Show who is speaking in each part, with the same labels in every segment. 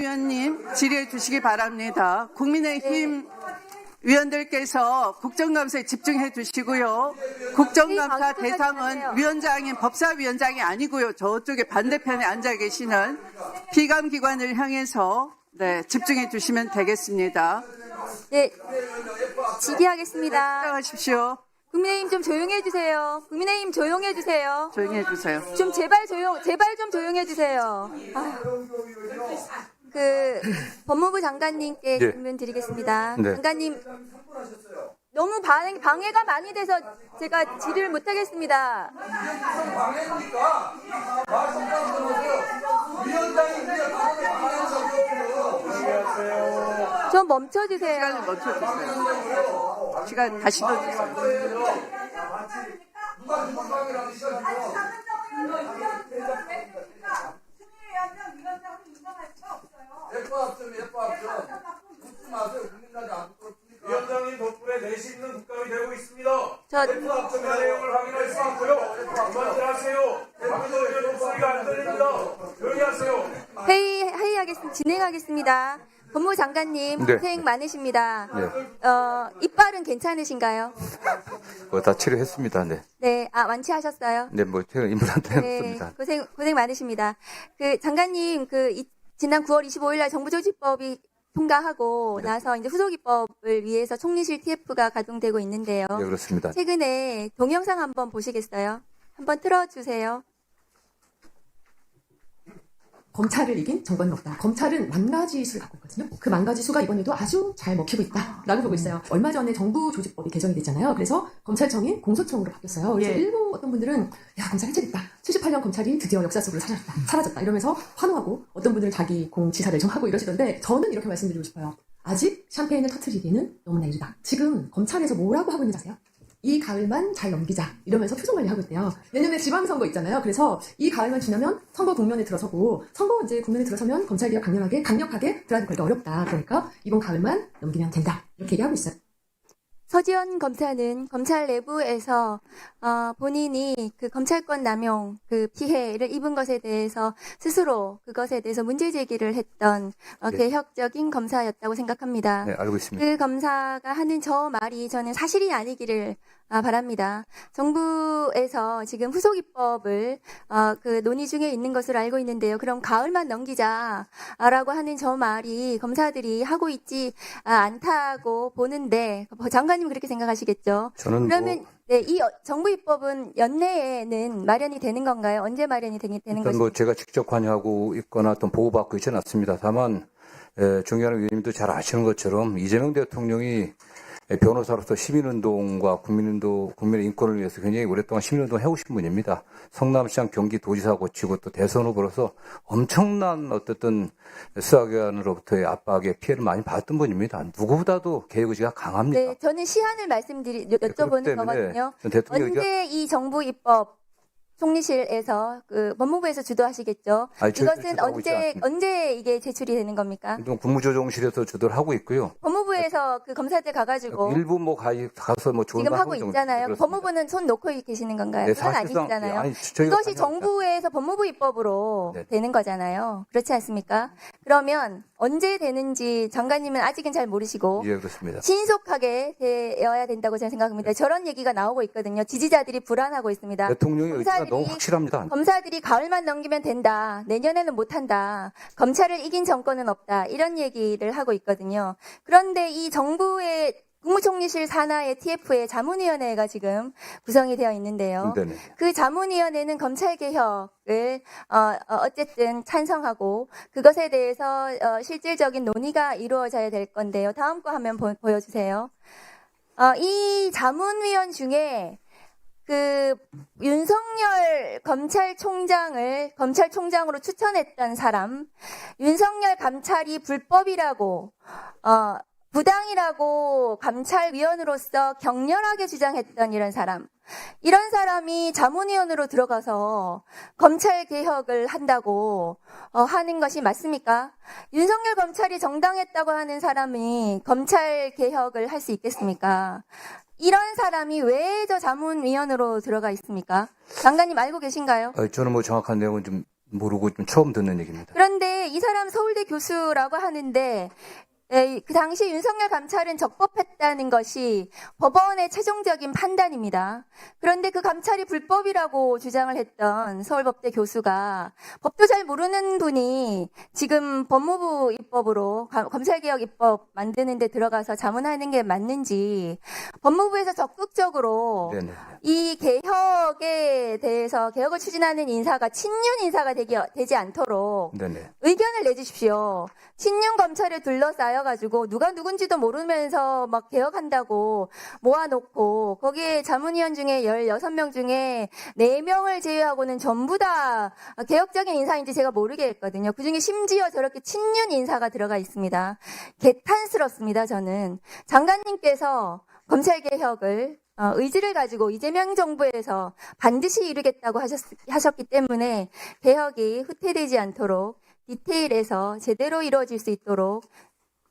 Speaker 1: 위원님 질의해 주시기 바랍니다. 국민의힘 위원들께서 국정감사에 집중해 주시고요. 국정감사 대상은 위원장인 법사위원장이 아니고요. 저쪽에 반대편에 앉아 계시는 피감기관을 향해서 집중해 주시면 되겠습니다.
Speaker 2: 네, 질의하겠습니다.
Speaker 1: 시작하십시오.
Speaker 2: 국민의힘 좀 조용해 주세요. 국민의힘 조용해 주세요.
Speaker 1: 조용히 해주세요.
Speaker 2: 좀 제발 좀 조용해 주세요. 법무부 장관님께
Speaker 3: 네.
Speaker 2: 질문 드리겠습니다.
Speaker 3: 네.
Speaker 2: 장관님, 너무 방해가 많이 돼서 제가 질의를 못 하겠습니다. 좀 멈춰주세요.
Speaker 1: 시간을 멈춰주세요. 시간 다시 넣어주세요.
Speaker 4: 위원장님 덕분에 내실 있는 국감이 되고 있습니다. 합점의 내용을 확인할 수 있고요. 그만하세요. 박민호 의원 목소리가 안 들립니다. 조용히 하세요.
Speaker 2: 회의하겠습니다. 진행하겠습니다. 법무부 장관님,
Speaker 3: 네.
Speaker 2: 고생 많으십니다.
Speaker 3: 네.
Speaker 2: 이빨은 괜찮으신가요?
Speaker 3: 다 치료했습니다. 네.
Speaker 2: 네, 완치하셨어요?
Speaker 3: 네, 제가 임플란트
Speaker 2: 네,
Speaker 3: 해놨습니다.
Speaker 2: 고생 많으십니다. 장관님, 지난 9월 25일 날 정부조직법이 통과하고
Speaker 3: 네.
Speaker 2: 나서 이제 후속입법을 위해서 총리실 TF가 가동되고 있는데요.
Speaker 3: 네, 그렇습니다.
Speaker 2: 최근에 동영상 한번 보시겠어요? 한번 틀어주세요.
Speaker 5: 검찰을 이긴 정권은 없다. 검찰은 만 가지 수를 갖고 있거든요. 그 만 가지 수가 이번에도 아주 잘 먹히고 있다라고 보고 있어요. 얼마 전에 정부 조직법이 개정이 됐잖아요. 그래서 검찰청이 공소청으로 바뀌었어요. 그래서 일부 어떤 분들은 야, 검찰 해체됐다. 78년 검찰이 드디어 역사 속으로 사라졌다. 이러면서 환호하고 어떤 분들은 자기 공지사를 정하고 이러시던데 저는 이렇게 말씀드리고 싶어요. 아직 샴페인을 터트리기는 너무나 이르다. 지금 검찰에서 뭐라고 하고 있는지 아세요? 이 가을만 잘 넘기자 이러면서 표정 관리하고 있대요. 내년에 지방선거 있잖아요. 그래서 이 가을만 지나면 선거 국면에 들어서고 선거 이제 국면에 들어서면 검찰개혁 강력하게 드라이브 걸기 어렵다. 그러니까 이번 가을만 넘기면 된다. 이렇게 얘기하고 있어요.
Speaker 2: 서지현 검사는 검찰 내부에서 본인이 그 검찰권 남용 그 피해를 입은 것에 대해서 스스로 그것에 대해서 문제 제기를 했던
Speaker 3: 네.
Speaker 2: 개혁적인 검사였다고 생각합니다.
Speaker 3: 네, 알고 있습니다.
Speaker 2: 그 검사가 하는 저 말이 저는 사실이 아니기를 바랍니다. 정부에서 지금 후속입법을 논의 중에 있는 것으로 알고 있는데요. 그럼 가을만 넘기자라고 하는 저 말이 검사들이 하고 있지 않다고 보는데 장관님은 그렇게 생각하시겠죠?
Speaker 3: 저는
Speaker 2: 그러면 이 정부 입법은 연내에는 마련이 되는 건가요? 언제 마련이 되는
Speaker 3: 일단
Speaker 2: 것인가요?
Speaker 3: 제가 직접 관여하고 있거나 어떤 보호받고 있지는 않습니다. 다만 존경하는 위원님도 잘 아시는 것처럼 이재명 대통령이 변호사로서 시민운동과 국민의 인권을 위해서 굉장히 오랫동안 시민운동 해오신 분입니다. 성남시장 경기도지사 고치고 또 대선 후보로서 엄청난 어쨌든 수사기관으로부터의 압박에 피해를 많이 받았던 분입니다. 누구보다도 개혁 의지가 강합니다.
Speaker 2: 네, 저는 시한을 여쭤보는 거거든요. 언제 이 정부 입법 총리실에서 법무부에서 주도하시겠죠. 이것은 언제 이게 제출이 되는 겁니까?
Speaker 3: 국무조정실에서 주도를 하고 있고요.
Speaker 2: 법무부에서 그 검사들 가가지고
Speaker 3: 일부 가서 좋은
Speaker 2: 지금 하고
Speaker 3: 정도
Speaker 2: 있잖아요.
Speaker 3: 그렇습니다.
Speaker 2: 법무부는 손 놓고 계시는 건가요?
Speaker 3: 네,
Speaker 2: 그건
Speaker 3: 사실상,
Speaker 2: 아니시잖아요.
Speaker 3: 아니, 저희가
Speaker 2: 이것이 정부에서 법무부 입법으로
Speaker 3: 네.
Speaker 2: 되는 거잖아요. 그렇지 않습니까? 그러면 언제 되는지 장관님은 아직은 잘 모르시고
Speaker 3: 예, 그렇습니다.
Speaker 2: 신속하게 되어야 된다고 저는 생각합니다. 저런 얘기가 나오고 있거든요. 지지자들이 불안하고 있습니다.
Speaker 3: 대통령의 의지가 너무 확실합니다.
Speaker 2: 검사들이 가을만 넘기면 된다. 내년에는 못한다. 검찰을 이긴 정권은 없다. 이런 얘기를 하고 있거든요. 그런데 이 정부의 국무총리실 산하의 TF의 자문위원회가 지금 구성이 되어 있는데요.
Speaker 3: 네네.
Speaker 2: 그 자문위원회는 검찰개혁을 어쨌든 찬성하고 그것에 대해서 실질적인 논의가 이루어져야 될 건데요. 다음 거 화면 보여주세요. 이 자문위원 중에 윤석열 검찰총장으로 추천했던 사람, 윤석열 감찰이 불법이라고, 부당이라고 감찰위원으로서 격렬하게 주장했던 이런 사람이 자문위원으로 들어가서 검찰개혁을 한다고 하는 것이 맞습니까? 윤석열 검찰이 정당했다고 하는 사람이 검찰개혁을 할 수 있겠습니까? 이런 사람이 왜 저 자문위원으로 들어가 있습니까? 장관님 알고 계신가요?
Speaker 3: 저는 정확한 내용은 좀 모르고 좀 처음 듣는 얘기입니다.
Speaker 2: 그런데 이 사람 서울대 교수라고 하는데 그 당시 윤석열 감찰은 적법했다는 것이 법원의 최종적인 판단입니다. 그런데 그 감찰이 불법이라고 주장을 했던 서울법대 교수가 법도 잘 모르는 분이 지금 법무부 입법으로 검찰개혁 입법 만드는 데 들어가서 자문하는 게 맞는지 법무부에서 적극적으로
Speaker 3: 네네.
Speaker 2: 이 개혁에 대해서 개혁을 추진하는 인사가 친윤 인사가 되지 않도록
Speaker 3: 네네.
Speaker 2: 의견을 내주십시오. 친윤 검찰에 둘러싸여가지고 누가 누군지도 모르면서 막 개혁한다고 모아놓고 거기에 자문위원 중에 16명 중에 4명을 제외하고는 전부 다 개혁적인 인사인지 제가 모르겠거든요. 그중에 심지어 저렇게 친윤 인사가 들어가 있습니다. 개탄스럽습니다. 저는 장관님께서 검찰개혁을 의지를 가지고 이재명 정부에서 반드시 이루겠다고 하셨기 때문에 개혁이 후퇴되지 않도록 디테일에서 제대로 이루어질 수 있도록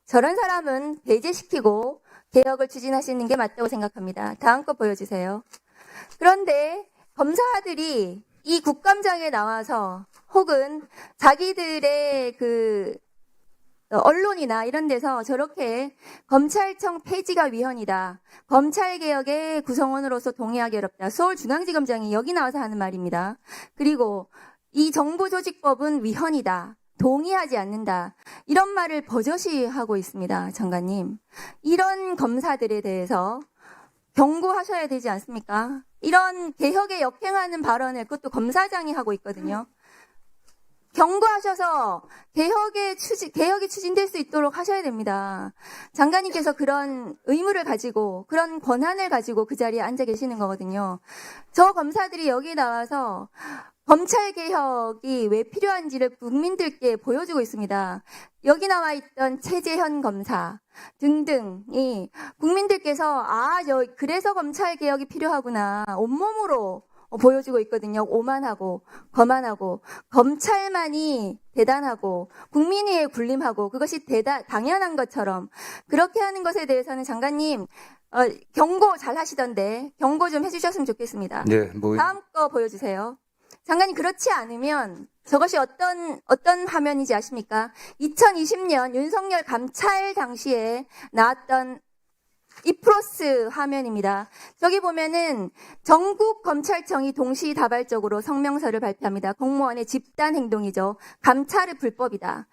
Speaker 2: 저런 사람은 배제시키고 개혁을 추진하시는 게 맞다고 생각합니다. 다음 거 보여주세요. 그런데 검사들이 이 국감장에 나와서 혹은 자기들의 언론이나 이런 데서 저렇게 검찰청 폐지가 위헌이다. 검찰개혁의 구성원으로서 동의하기 어렵다. 서울중앙지검장이 여기 나와서 하는 말입니다. 그리고 이 정부조직법은 위헌이다. 동의하지 않는다. 이런 말을 버젓이 하고 있습니다. 장관님. 이런 검사들에 대해서 경고하셔야 되지 않습니까? 이런 개혁에 역행하는 발언을 그것도 검사장이 하고 있거든요. 경고하셔서 개혁이 추진될 수 있도록 하셔야 됩니다. 장관님께서 그런 의무를 가지고 그런 권한을 가지고 그 자리에 앉아 계시는 거거든요. 저 검사들이 여기 나와서 검찰개혁이 왜 필요한지를 국민들께 보여주고 있습니다. 여기 나와 있던 최재현 검사 등등이 국민들께서 그래서 검찰개혁이 필요하구나 온몸으로 보여주고 있거든요. 오만하고 거만하고 검찰만이 대단하고 국민이 군림하고 그것이 당연한 것처럼 그렇게 하는 것에 대해서는 장관님 경고 잘 하시던데 경고 좀 해주셨으면 좋겠습니다.
Speaker 3: 네,
Speaker 2: 다음 거 보여주세요. 장관님 그렇지 않으면 저것이 어떤 화면인지 아십니까? 2020년 윤석열 감찰 당시에 나왔던 이프로스 화면입니다. 저기 보면은 전국 검찰청이 동시다발적으로 성명서를 발표합니다. 공무원의 집단 행동이죠. 감찰은 불법이다.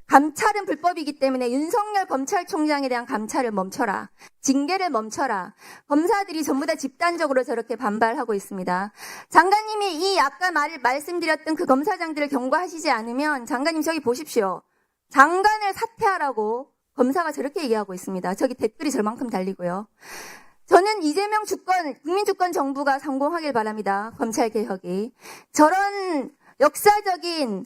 Speaker 2: 감찰은 불법이기 때문에 윤석열 검찰총장에 대한 감찰을 멈춰라. 징계를 멈춰라. 검사들이 전부 다 집단적으로 저렇게 반발하고 있습니다. 장관님이 이 아까 말씀드렸던 그 검사장들을 경고하시지 않으면 장관님 저기 보십시오. 장관을 사퇴하라고 검사가 저렇게 얘기하고 있습니다. 저기 댓글이 저만큼 달리고요. 저는 이재명 국민주권 정부가 성공하길 바랍니다. 검찰개혁이. 저런 역사적인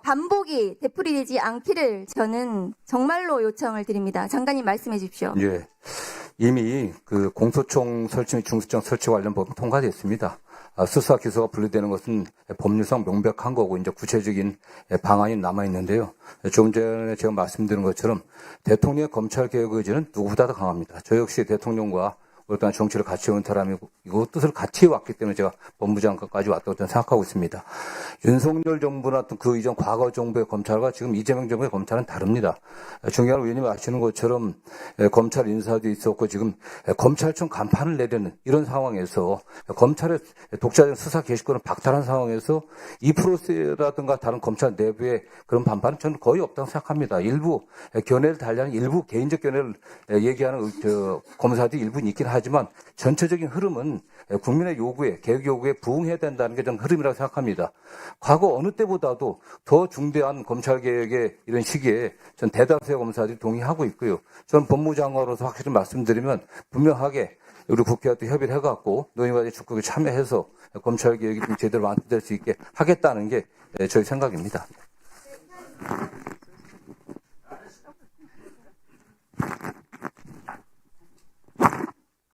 Speaker 2: 반복이 되풀이되지 않기를 저는 정말로 요청을 드립니다. 장관님 말씀해 주십시오.
Speaker 3: 예. 이미 그 공소청 설치 및 중수청 설치 관련 법은 통과됐습니다. 수사 기소가 분리되는 것은 법률상 명백한 거고 이제 구체적인 방안이 남아 있는데요. 조금 전에 제가 말씀드린 것처럼 대통령의 검찰 개혁 의지는 누구보다도 강합니다. 저 역시 대통령과 오랫동안 정치를 같이 해온 사람이고 이거 뜻을 같이 해왔기 때문에 제가 법무장관까지 왔다고 저는 생각하고 있습니다. 윤석열 정부나 또 그 이전 과거 정부의 검찰과 지금 이재명 정부의 검찰은 다릅니다. 정의할 의원님 아시는 것처럼 검찰 인사도 있었고 지금 검찰청 간판을 내려는 이런 상황에서 검찰의 독자적인 수사 개시권을 박탈한 상황에서 2%라든가 다른 검찰 내부의 그런 반발은 저는 거의 없다고 생각합니다. 일부 견해를 달리하는 일부 개인적 견해를 얘기하는 검사들이 일부는 있긴 하지만 전체적인 흐름은 국민의 요구에 개혁 요구에 부응해야 된다는 게 저는 흐름이라고 생각합니다. 과거 어느 때보다도 더 중대한 검찰개혁의 이런 시기에 전 대다수의 검사들이 동의하고 있고요. 저는 법무장관으로서 확실히 말씀드리면 분명하게 우리 국회와 또 협의를 해갖고 논의와 적극에 참여해서 검찰개혁이 좀 제대로 완성될 수 있게 하겠다는 게 저희 생각입니다.